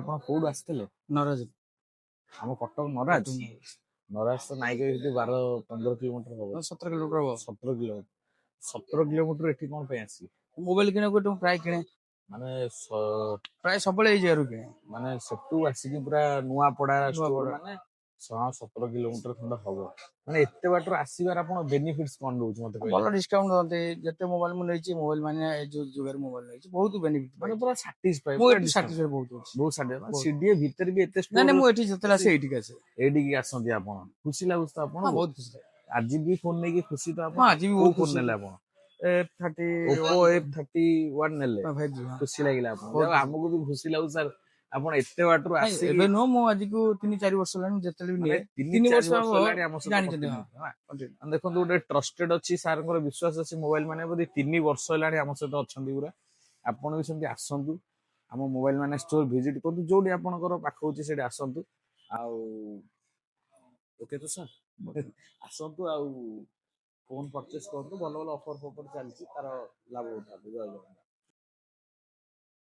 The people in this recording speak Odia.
ଆପଣ କୋଉଠୁ ଆସିଥିଲେ? ନରାଜ ଆମ କଟକ ନରାଜ। ନରାଜ ତ ନାଇକ ଏଠି 12-15 କିଲୋମିଟର ହବ। 17 କିଲୋମିଟର ହବ। 17 କିଲୋମିଟର। 17 କିଲୋମିଟର ଏଠି କଣ ପାଇଁ ଆସିବେ? ମୋବାଇଲ କିଣିବାକୁ ଏଠୁ ପ୍ରାୟ କିଣେ, ମାନେ ପ୍ରାୟ ସବୁବେଳେ ଏଇ ଜାଗାରୁ କିଣେ। ମାନେ ସେଠୁ ଆସିକି ପୁରା ନୂଆପଡା ଷ୍ଟୋର ନୂଆପଡା। ମାନେ 17 କିଲୋମିଟର ଖଣ୍ଡେ ହବ। ମାନେ ଏତେ ବାଟରୁ ଆସିବାର ଆପଣ ବେନିଫିଟ୍ସ କଣ ଦଉଛି ମତେ କହିଲେ? ଭଲ ଡିସକାଉଣ୍ଟ ଦଅନ୍ତି। ଯେତେ ମୋବାଇଲ ମୁଁ ନେଇଛି, ମୋବାଇଲ ମାନେ ଏଇ ଯୋଉ ଯୁଗରେ ମୋବାଇଲ ନେଇଛି, ବହୁତ ବେନିଫିଟ ମାନେ ପାଇଛି। ପୁରା ସାଟିସ୍ଫାଇ, ମୁଁ ପୁରା ଏଠି ଡିସକାଉଣ୍ଟ ସାଟିସ୍ଫାଇ ବହୁତ ଅଛି। ବହୁତ ସାଟିସ୍ଫାଇ। ମାନେ ବହୁତ। ସିଡିଏ ଭିତରେ ବି ଏତେ ନାଇଁ ଷ୍ଟୋର ନାଇଁ, ମୁଁ ଏଠି ଯେତେବେଳେ ଆସେ ଏଇଠିକି ଆସେ। ଏଇଠିକି ଆସନ୍ତି ଆପଣ, ଖୁସି ଲାଗୁଛି ତ ହଁ ଆପଣଙ୍କୁ? ବହୁତ ଖୁସି ଲାଗେ। ଆଜି ବି ଫୋନ ନେଇକି ଖୁସି ତ ଆପଣ? ହଁ ଆଜି ବି କୋଉ ବହୁତ ଫୋନ ଖୁସି। ନେଲେ ଆପଣ? Oppo F31 F31 ନେଲେ? 5G, ହଁ। ଖୁସି ଲାଗିଲା ଆପଣ, ବହୁତ ଯାଉ ଖୁସି। ଆମକୁ ବି ଖୁସି ଲାଗୁଛି ସାର୍। ଆପଣ ଏତେ ବାଟରୁ ନାଇଁ ଆସିକି ଏବେ ନୁହଁ, ମୁଁ ଆଜିକୁ 3-4 ବର୍ଷ ହେଲାଣି ଯେତେବେଳେ ବି ମାନେ ନିଏ, 3-4 ବର୍ଷ ବର୍ଷ ହବ ହେଲାଣି ଆମ ସହିତ ଜାଣିଛନ୍ତି। କଣ୍ଟିନ୍ୟୁ। ହଁ ହଁ continue। ମାନେ ଦେଖନ୍ତୁ, ଗୋଟେ ଟ୍ରଷ୍ଟେଡ ଅଛି ସାରଙ୍କର ବିଶ୍ୱାସ ଅଛି ମୋବାଇଲ ମାନେ ବୋଧେ 3 ବର୍ଷ ହେଲାଣି ଆମ ସହିତ ଅଛନ୍ତି ପୁରା। ଆପଣ ବି ସେମିତି ଆସନ୍ତୁ, ଆମ ମୋବାଇଲ ମାନେ ଷ୍ଟୋର ଭିଜିଟ କରନ୍ତୁ, ଯୋଉଠି ଆପଣଙ୍କର ପାଖ ହଉଛି ସେଠି ଆସନ୍ତୁ। ଆଉ ଓକେ ତ ସାର୍, ଆସନ୍ତୁ ଆଉ ଫୋନ ପରଚେସ୍ କରନ୍ତୁ। ଭଲ ଭଲ ଅଫର ଫଫର ଚାଲିଛି, ତାର ଲାଭ ଉଠାନ୍ତୁ। ଜୟ ଜଗନ୍ନାଥ।